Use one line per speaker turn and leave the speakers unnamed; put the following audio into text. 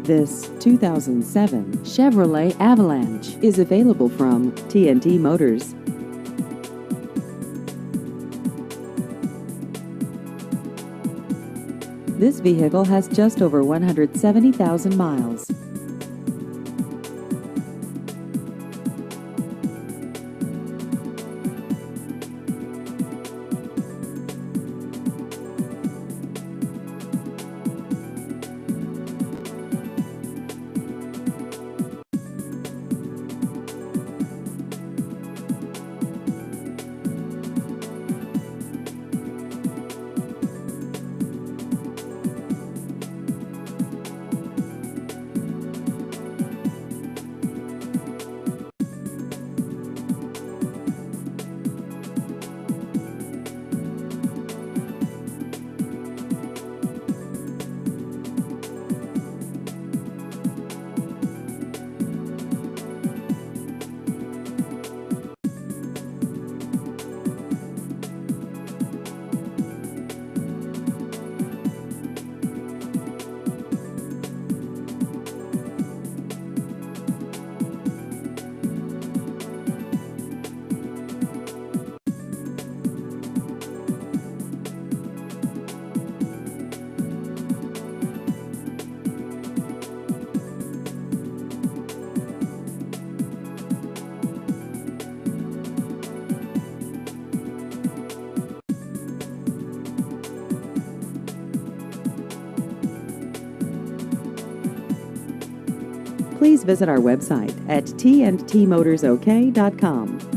This 2007 Chevrolet Avalanche is available from T&T Motors. This vehicle has just over 170,000 miles. Please visit our website at tntmotorsok.com.